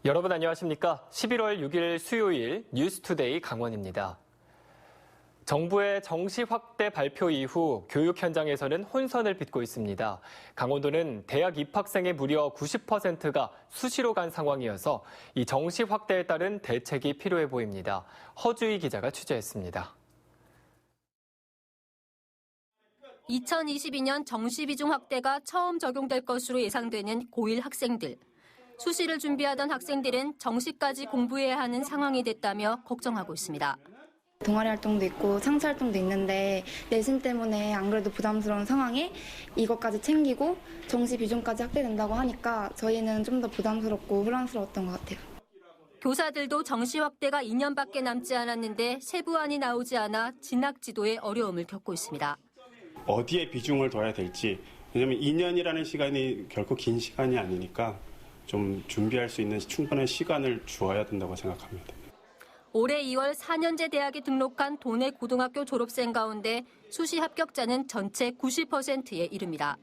여러분 안녕하십니까? 11월 6일 수요일 뉴스투데이 강원입니다. 정부의 정시 확대 발표 이후 교육 현장에서는 혼선을 빚고 있습니다. 강원도는 대학 입학생의 무려 90%가 수시로 간 상황이어서 이 정시 확대에 따른 대책이 필요해 보입니다. 허주희 기자가 취재했습니다. 2022년 정시 비중 확대가 처음 적용될 것으로 예상되는 고1 학생들. 수시를 준비하던 학생들은 정시까지 공부해야 하는 상황이 됐다며 걱정하고 있습니다. 동아리 활동도 있고 창체 활동도 있는데 내신 때문에 안 그래도 부담스러운 상황에 이것까지 챙기고 정시 비중까지 확대된다고 하니까 저희는 좀 더 부담스럽고 혼란스러웠던 것 같아요. 교사들도 정시 확대가 2년밖에 남지 않았는데 세부안이 나오지 않아 진학 지도에 어려움을 겪고 있습니다. 어디에 비중을 둬야 될지, 왜냐하면 2년이라는 시간이 결코 긴 시간이 아니니까 좀 준비할 수 있는 충분한 시간을 주어야 된다고 생각합니다. 올해 2월 4년제 대학에 등록한 도내 고등학교 졸업생 가운데 수시 합격자는 전체 90%에 이릅니다.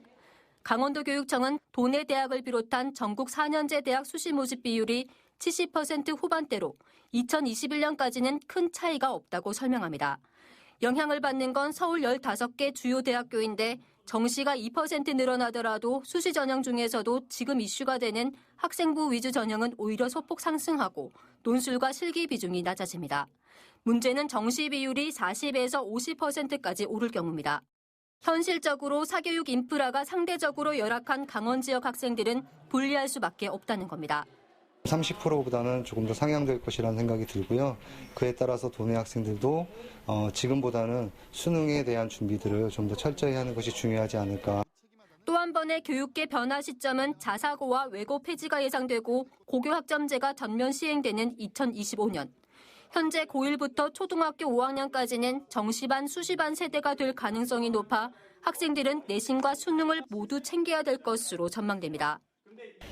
강원도 교육청은 도내 대학을 비롯한 전국 4년제 대학 수시 모집 비율이 70% 후반대로 2021년까지는 큰 차이가 없다고 설명합니다. 영향을 받는 건 서울 15개 주요 대학교인데 정시가 2% 늘어나더라도 수시 전형 중에서도 지금 이슈가 되는 학생부 위주 전형은 오히려 소폭 상승하고 논술과 실기 비중이 낮아집니다. 문제는 정시 비율이 40에서 50%까지 오를 경우입니다. 현실적으로 사교육 인프라가 상대적으로 열악한 강원 지역 학생들은 불리할 수밖에 없다는 겁니다. 30%보다는 조금 더 상향될 것이라는 생각이 들고요. 그에 따라서 도내 학생들도 지금보다는 수능에 대한 준비들을 좀 더 철저히 하는 것이 중요하지 않을까. 또 한 번의 교육계 변화 시점은 자사고와 외고 폐지가 예상되고 고교 학점제가 전면 시행되는 2025년. 현재 고1부터 초등학교 5학년까지는 정시반, 수시반 세대가 될 가능성이 높아 학생들은 내신과 수능을 모두 챙겨야 될 것으로 전망됩니다.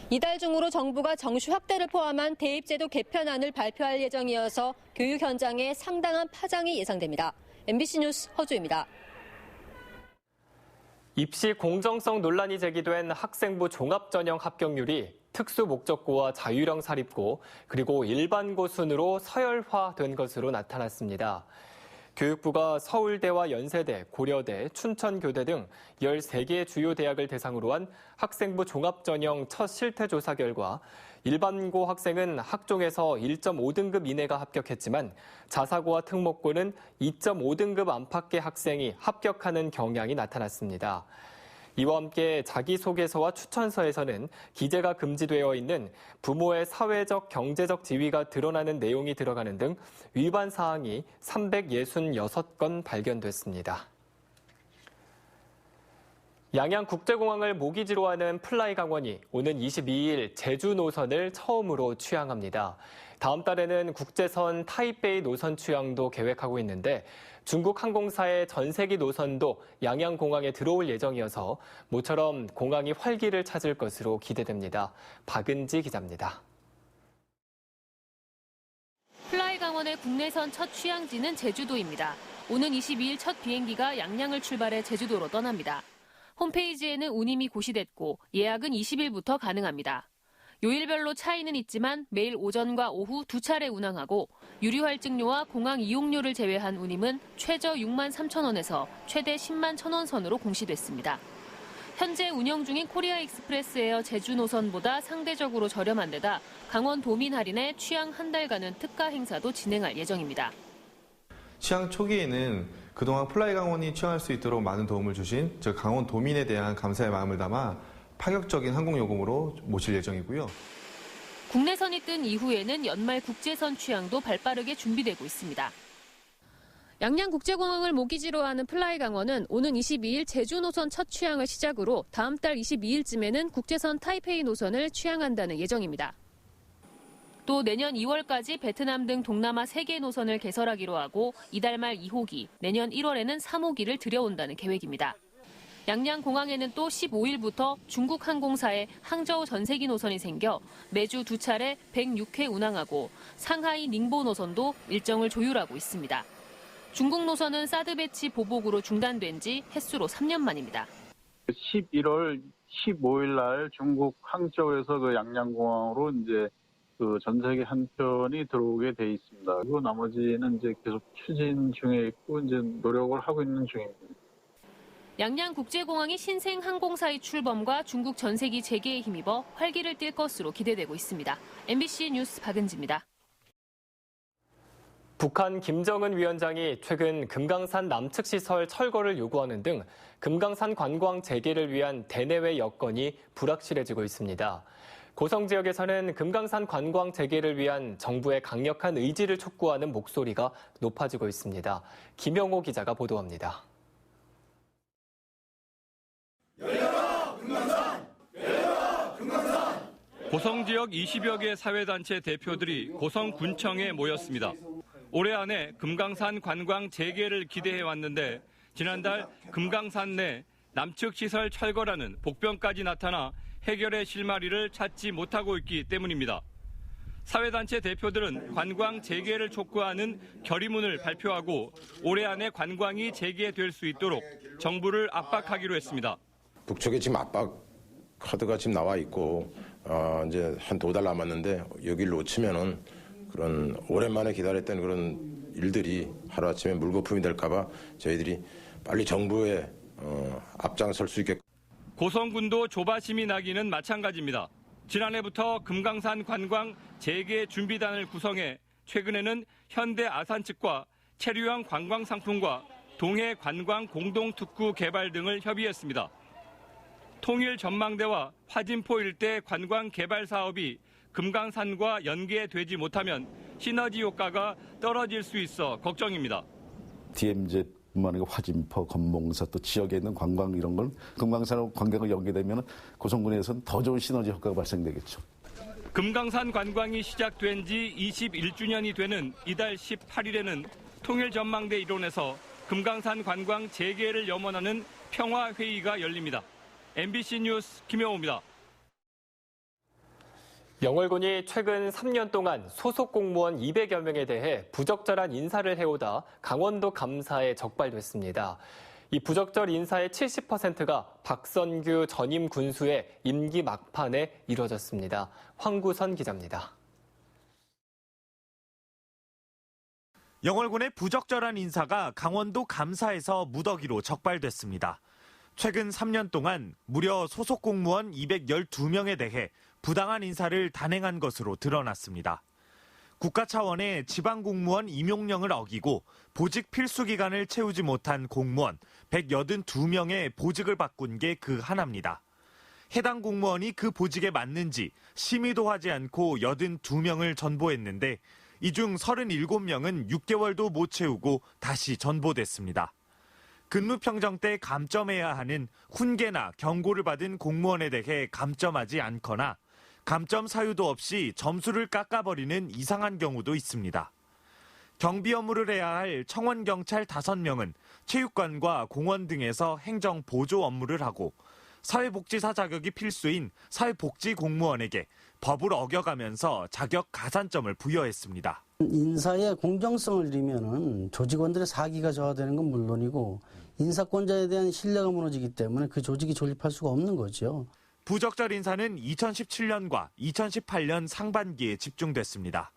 이달 중으로 정부가 정시 확대를 포함한 대입제도 개편안을 발표할 예정이어서 교육 현장에 상당한 파장이 예상됩니다. MBC 뉴스 허주입니다. 입시 공정성 논란이 제기된 학생부 종합전형 합격률이 특수 목적고와 자유형 사립고 그리고 일반고 순으로 서열화된 것으로 나타났습니다. 교육부가 서울대와 연세대, 고려대, 춘천교대 등 13개 주요 대학을 대상으로 한 학생부 종합전형 첫 실태조사 결과 일반고 학생은 학종에서 1.5등급 이내가 합격했지만 자사고와 특목고는 2.5등급 안팎의 학생이 합격하는 경향이 나타났습니다. 이와 함께 자기소개서와 추천서에서는 기재가 금지되어 있는 부모의 사회적, 경제적 지위가 드러나는 내용이 들어가는 등 위반 사항이 366건 발견됐습니다. 양양국제공항을 모기지로 하는 플라이강원이 오는 22일 제주 노선을 처음으로 취항합니다. 다음 달에는 국제선 타이베이 노선 취항도 계획하고 있는데 중국 항공사의 전세기 노선도 양양공항에 들어올 예정이어서 모처럼 공항이 활기를 찾을 것으로 기대됩니다. 박은지 기자입니다. 플라이강원의 국내선 첫 취항지는 제주도입니다. 오는 22일 첫 비행기가 양양을 출발해 제주도로 떠납니다. 홈페이지에는 운임이 고시됐고 예약은 20일부터 가능합니다. 요일별로 차이는 있지만 매일 오전과 오후 두 차례 운항하고 유류 할증료와 공항 이용료를 제외한 운임은 최저 6만 3천 원에서 최대 10만 1천 원 선으로 공시됐습니다. 현재 운영 중인 코리아 익스프레스에어 제주 노선보다 상대적으로 저렴한 데다 강원 도민 할인에 취항 한 달간은 특가 행사도 진행할 예정입니다. 취항 초기에는 그동안 플라이강원이 취항할 수 있도록 많은 도움을 주신 강원 도민에 대한 감사의 마음을 담아 파격적인 항공요금으로 모실 예정이고요. 국내선이 뜬 이후에는 연말 국제선 취항도 발빠르게 준비되고 있습니다. 양양국제공항을 모기지로 하는 플라이강원은 오는 22일 제주 노선 첫 취항을 시작으로 다음 달 22일쯤에는 국제선 타이페이 노선을 취항한다는 예정입니다. 또 내년 2월까지 베트남 등 동남아 3개 노선을 개설하기로 하고 이달 말 2호기, 내년 1월에는 3호기를 들여온다는 계획입니다. 양양공항에는 또 15일부터 중국 항공사의 항저우 전세기 노선이 생겨 매주 두 차례 106회 운항하고 상하이 닝보 노선도 일정을 조율하고 있습니다. 중국 노선은 사드 배치 보복으로 중단된 지 햇수로 3년 만입니다. 11월 15일 날 중국 항저우에서 그 양양공항으로 이제 그 전세계 한 편이 들어오게 돼 있습니다. 그리고 나머지는 이제 계속 추진 중에 있고 이제 노력을 하고 있는 중입니다. 양양국제공항이 신생 항공사의 출범과 중국 전세기 재개에 힘입어 활기를 띨 것으로 기대되고 있습니다. MBC 뉴스 박은지입니다. 북한 김정은 위원장이 최근 금강산 남측 시설 철거를 요구하는 등 금강산 관광 재개를 위한 대내외 여건이 불확실해지고 있습니다. 고성 지역에서는 금강산 관광 재개를 위한 정부의 강력한 의지를 촉구하는 목소리가 높아지고 있습니다. 김영호 기자가 보도합니다. 열려라 금강산! 열려라 금강산! 고성 지역 20여 개 사회단체 대표들이 고성군청에 모였습니다. 올해 안에 금강산 관광 재개를 기대해 왔는데 지난달 금강산 내 남측 시설 철거라는 복병까지 나타나 해결의 실마리를 찾지 못하고 있기 때문입니다. 사회단체 대표들은 관광 재개를 촉구하는 결의문을 발표하고 올해 안에 관광이 재개될 수 있도록 정부를 압박하기로 했습니다. 북측에 지금 압박 카드가 지금 나와 있고 이제 한 2달 남았는데 여기를 놓치면은 그런 오랜만에 기다렸던 그런 일들이 하루아침에 물거품이 될까봐 저희들이 빨리 정부에 앞장설 수 있게. 고성군도 조바심이 나기는 마찬가지입니다. 지난해부터 금강산 관광 재개 준비단을 구성해 최근에는 현대 아산 측과 체류형 관광 상품과 동해 관광 공동특구 개발 등을 협의했습니다. 통일 전망대와 화진포 일대 관광 개발 사업이 금강산과 연계되지 못하면 시너지 효과가 떨어질 수 있어 걱정입니다. DMZ뿐만 아니라 화진포, 건봉사 또 지역에 있는 관광 이런 걸 금강산하고 관광을 연계되면 고성군에서는 더 좋은 시너지 효과가 발생되겠죠. 금강산 관광이 시작된 지 21주년이 되는 이달 18일에는 통일 전망대 일원에서 금강산 관광 재개를 염원하는 평화회의가 열립니다. MBC 뉴스 김영호입니다. 영월군이 최근 3년 동안 소속 공무원 200여 명에 대해 부적절한 인사를 해오다 강원도 감사에 적발됐습니다. 이 부적절 인사의 70%가 박선규 전임 군수의 임기 막판에 이뤄졌습니다. 황구선 기자입니다. 영월군의 부적절한 인사가 강원도 감사에서 무더기로 적발됐습니다. 최근 3년 동안 무려 소속 공무원 212명에 대해 부당한 인사를 단행한 것으로 드러났습니다. 국가 차원의 지방 공무원 임용령을 어기고 보직 필수 기간을 채우지 못한 공무원 182명의 보직을 바꾼 게 그 하나입니다. 해당 공무원이 그 보직에 맞는지 심의도 하지 않고 82명을 전보했는데 이 중 37명은 6개월도 못 채우고 다시 전보됐습니다. 근무평정 때 감점해야 하는 훈계나 경고를 받은 공무원에 대해 감점하지 않거나 감점 사유도 없이 점수를 깎아버리는 이상한 경우도 있습니다. 경비 업무를 해야 할 청원경찰 5명은 체육관과 공원 등에서 행정 보조 업무를 하고 사회복지사 자격이 필수인 사회복지공무원에게 법을 어겨가면서 자격 가산점을 부여했습니다. 인사의 공정성을 잃으면 조직원들의 사기가 저하되는 건 물론이고 인사권자에 대한 신뢰가 무너지기 때문에 그 조직이 존립할 수가 없는 거죠. 부적절 인사는 2017년과 2018년 상반기에 집중됐습니다.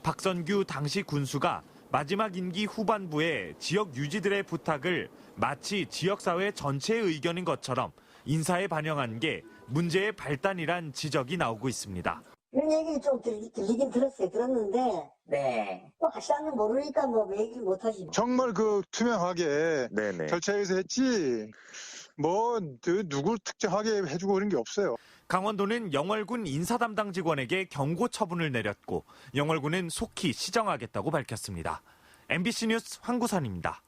박선규 당시 군수가 마지막 임기 후반부에 지역 유지들의 부탁을 마치 지역사회 전체의 의견인 것처럼 인사에 반영한 게 문제의 발단이란 지적이 나오고 있습니다. 이런 얘기 좀 들리긴 들었는데, 네. 또 확실한 건 모르니까 뭐 얘기 못하지. 정말 투명하게 절차에서 했지, 누굴 특정하게 해주고 그런 게 없어요. 강원도는 영월군 인사 담당 직원에게 경고 처분을 내렸고, 영월군은 속히 시정하겠다고 밝혔습니다. MBC 뉴스 황구선입니다.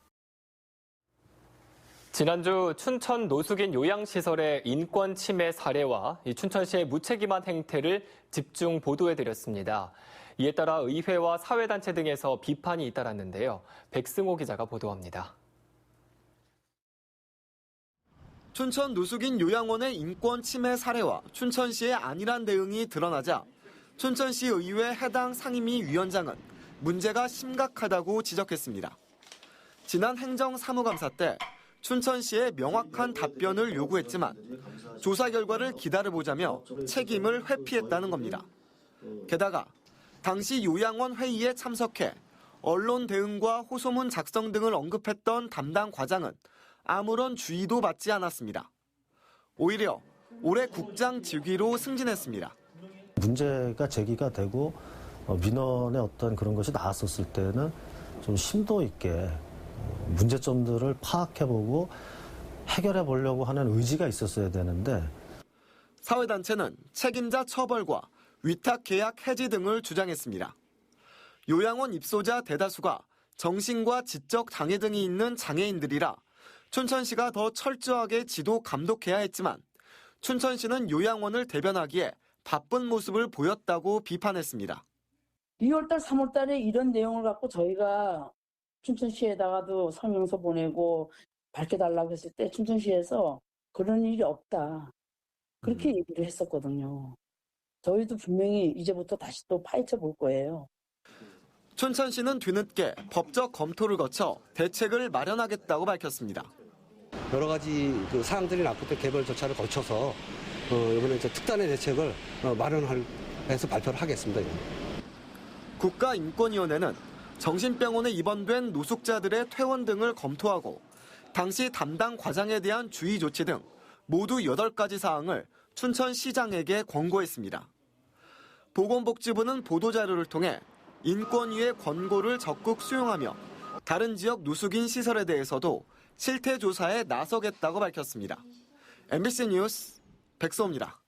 지난주 춘천 노숙인 요양시설의 인권 침해 사례와 춘천시의 무책임한 행태를 집중 보도해드렸습니다. 이에 따라 의회와 사회단체 등에서 비판이 잇따랐는데요. 백승호 기자가 보도합니다. 춘천 노숙인 요양원의 인권 침해 사례와 춘천시의 안일한 대응이 드러나자 춘천시 의회 해당 상임위 위원장은 문제가 심각하다고 지적했습니다. 지난 행정사무감사 때 춘천시에 명확한 답변을 요구했지만 조사 결과를 기다려보자며 책임을 회피했다는 겁니다. 게다가 당시 요양원 회의에 참석해 언론 대응과 호소문 작성 등을 언급했던 담당 과장은 아무런 주의도 받지 않았습니다. 오히려 올해 국장 직위로 승진했습니다. 문제가 제기가 되고 민원의 어떤 그런 것이 나왔었을 때는 좀 심도 있게 문제점들을 파악해보고 해결해 보려고 하는 의지가 있었어야 되는데 사회단체는 책임자 처벌과 위탁 계약 해지 등을 주장했습니다. 요양원 입소자 대다수가 정신과 지적 장애 등이 있는 장애인들이라 춘천시가 더 철저하게 지도 감독해야 했지만 춘천시는 요양원을 대변하기에 바쁜 모습을 보였다고 비판했습니다. 2월달, 3월달에 이런 내용을 갖고 저희가 춘천시에다가도 설명서 보내고 밝혀달라고 했을 때 춘천시에서 그런 일이 없다. 그렇게 얘기를 했었거든요. 저희도 분명히 이제부터 다시 또 파헤쳐 볼 거예요. 춘천시는 뒤늦게 법적 검토를 거쳐 대책을 마련하겠다고 밝혔습니다. 여러 가지 사항들이 나왔을 때 개별 절차를 거쳐서 이번에 이제 특단의 대책을 마련해서 발표를 하겠습니다. 국가인권위원회는 정신병원에 입원된 노숙자들의 퇴원 등을 검토하고 당시 담당 과장에 대한 주의 조치 등 모두 8가지 사항을 춘천시장에게 권고했습니다. 보건복지부는 보도자료를 통해 인권위의 권고를 적극 수용하며 다른 지역 노숙인 시설에 대해서도 실태 조사에 나서겠다고 밝혔습니다. MBC 뉴스 백소입니다.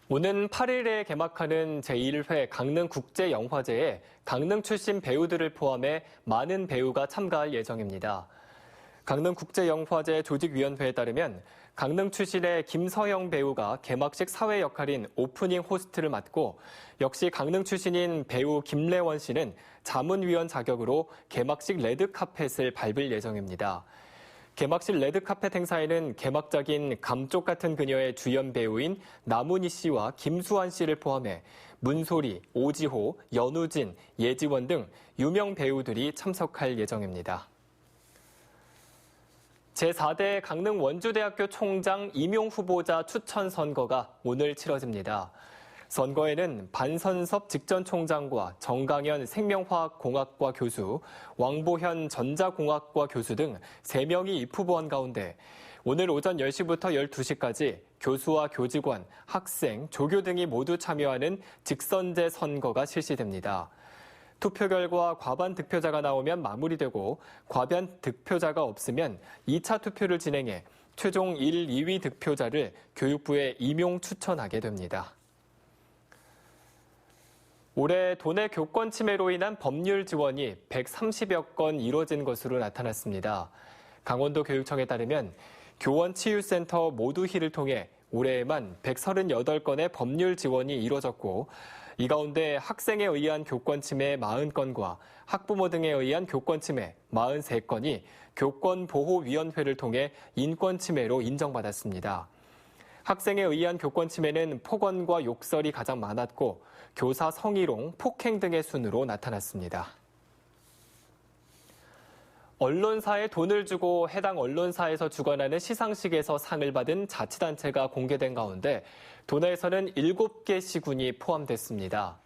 오는 8일에 개막하는 제1회 강릉국제영화제에 강릉 출신 배우들을 포함해 많은 배우가 참가할 예정입니다. 강릉국제영화제 조직위원회에 따르면 강릉 출신의 김서영 배우가 개막식 사회 역할인 오프닝 호스트를 맡고 역시 강릉 출신인 배우 김래원 씨는 자문위원 자격으로 개막식 레드카펫을 밟을 예정입니다. 개막식 레드카펫 행사에는 개막작인 감쪽 같은 그녀의 주연 배우인 남은희 씨와 김수환 씨를 포함해 문소리, 오지호, 연우진, 예지원 등 유명 배우들이 참석할 예정입니다. 제4대 강릉 원주대학교 총장 임용 후보자 추천 선거가 오늘 치러집니다. 선거에는 반선섭 직전총장과 정강현 생명화학공학과 교수, 왕보현 전자공학과 교수 등 3명이 입후보한 가운데 오늘 오전 10시부터 12시까지 교수와 교직원, 학생, 조교 등이 모두 참여하는 직선제 선거가 실시됩니다. 투표 결과 과반 득표자가 나오면 마무리되고 과반 득표자가 없으면 2차 투표를 진행해 최종 1, 2위 득표자를 교육부에 임용 추천하게 됩니다. 올해 도내 교권 침해로 인한 법률 지원이 130여 건 이뤄진 것으로 나타났습니다. 강원도 교육청에 따르면 교원치유센터 모두희를 통해 올해에만 138건의 법률 지원이 이뤄졌고 이 가운데 학생에 의한 교권 침해 40건과 학부모 등에 의한 교권 침해 43건이 교권보호위원회를 통해 인권 침해로 인정받았습니다. 학생에 의한 교권 침해는 폭언과 욕설이 가장 많았고 교사 성희롱, 폭행 등의 순으로 나타났습니다. 언론사에 돈을 주고 해당 언론사에서 주관하는 시상식에서 상을 받은 자치단체가 공개된 가운데 도내에서는 7개 시군이 포함됐습니다.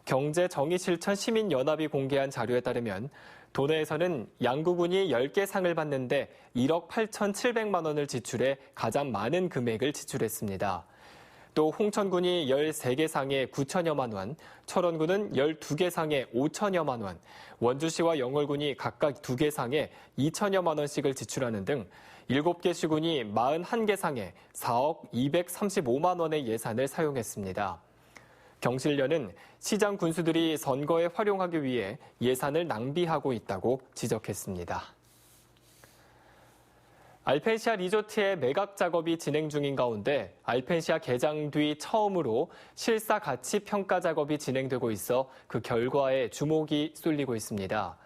경제정의실천시민연합이 공개한 자료에 따르면 도내에서는 양구군이 10개 상을 받는데 1억 8,700만 원을 지출해 가장 많은 금액을 지출했습니다. 또 홍천군이 13개 상에 9천여만 원, 철원군은 12개 상에 5천여만 원, 원주시와 영월군이 각각 2개 상에 2천여만 원씩을 지출하는 등 7개 시군이 41개 상에 4억 235만 원의 예산을 사용했습니다. 경실련은 시장 군수들이 선거에 활용하기 위해 예산을 낭비하고 있다고 지적했습니다. 알펜시아 리조트의 매각 작업이 진행 중인 가운데 알펜시아 개장 뒤 처음으로 실사 가치 평가 작업이 진행되고 있어 그 결과에 주목이 쏠리고 있습니다.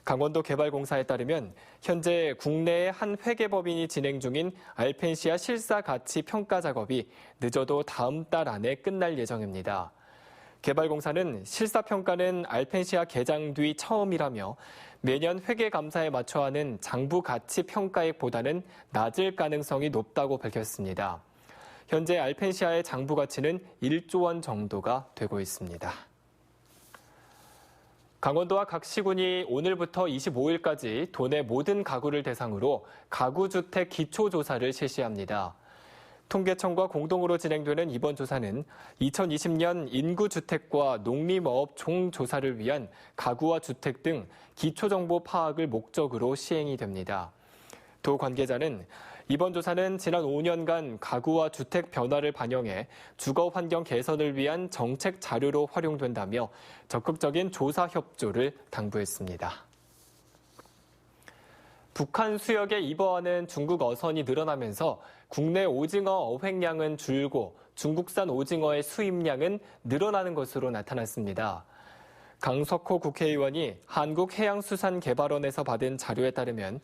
강원도 개발공사에 따르면 현재 국내의 한 회계법인이 진행 중인 알펜시아 실사 가치 평가 작업이 늦어도 다음 달 안에 끝날 예정입니다. 개발공사는 실사평가는 알펜시아 개장 뒤 처음이라며 매년 회계감사에 맞춰 하는 장부 가치 평가액보다는 낮을 가능성이 높다고 밝혔습니다. 현재 알펜시아의 장부 가치는 1조 원 정도가 되고 있습니다. 강원도와 각 시군이 오늘부터 25일까지 도내 모든 가구를 대상으로 가구주택 기초조사를 실시합니다. 통계청과 공동으로 진행되는 이번 조사는 2020년 인구주택과 농림어업 종조사를 위한 가구와 주택 등 기초정보 파악을 목적으로 시행이 됩니다. 도 관계자는 이번 조사는 지난 5년간 가구와 주택 변화를 반영해 주거 환경 개선을 위한 정책 자료로 활용된다며 적극적인 조사 협조를 당부했습니다. 북한 수역에 입어하는 중국 어선이 늘어나면서 국내 오징어 어획량은 줄고 중국산 오징어의 수입량은 늘어나는 것으로 나타났습니다. 강석호 국회의원이 한국해양수산개발원에서 받은 자료에 따르면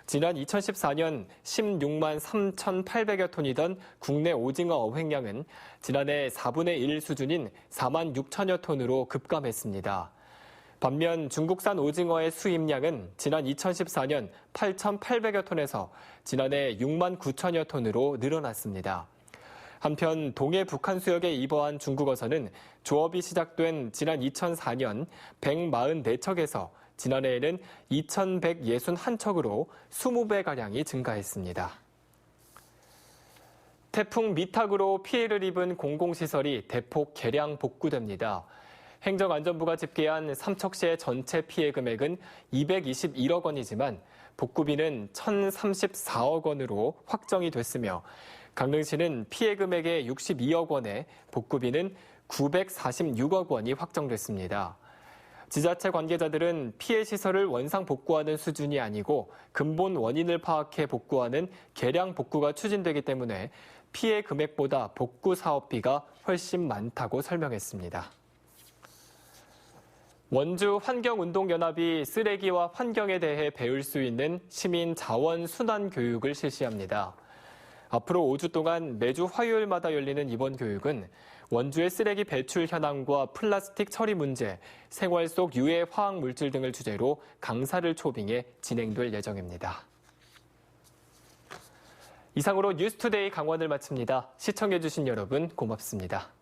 지난 2014년 16만 3,800여 톤이던 국내 오징어 어획량은 지난해 4분의 1 수준인 4만 6천여 톤으로 급감했습니다. 반면 중국산 오징어의 수입량은 지난 2014년 8,800여 톤에서 지난해 6만 9천여 톤으로 늘어났습니다. 한편 동해 북한 수역에 입어한 중국 어선은 조업이 시작된 지난 2004년 144척에서 지난해에는 2,161척으로 20배가량이 증가했습니다. 태풍 미탁으로 피해를 입은 공공시설이 대폭 개량 복구됩니다. 행정안전부가 집계한 삼척시의 전체 피해 금액은 221억 원이지만 복구비는 1,034억 원으로 확정이 됐으며 강릉시는 피해 금액의 62억 원에 복구비는 946억 원이 확정됐습니다. 지자체 관계자들은 피해 시설을 원상 복구하는 수준이 아니고 근본 원인을 파악해 복구하는 개량 복구가 추진되기 때문에 피해 금액보다 복구 사업비가 훨씬 많다고 설명했습니다. 원주 환경운동연합이 쓰레기와 환경에 대해 배울 수 있는 시민 자원 순환 교육을 실시합니다. 앞으로 5주 동안 매주 화요일마다 열리는 이번 교육은 원주의 쓰레기 배출 현황과 플라스틱 처리 문제, 생활 속 유해 화학 물질 등을 주제로 강사를 초빙해 진행될 예정입니다. 이상으로 뉴스투데이 강원을 마칩니다. 시청해주신 여러분 고맙습니다.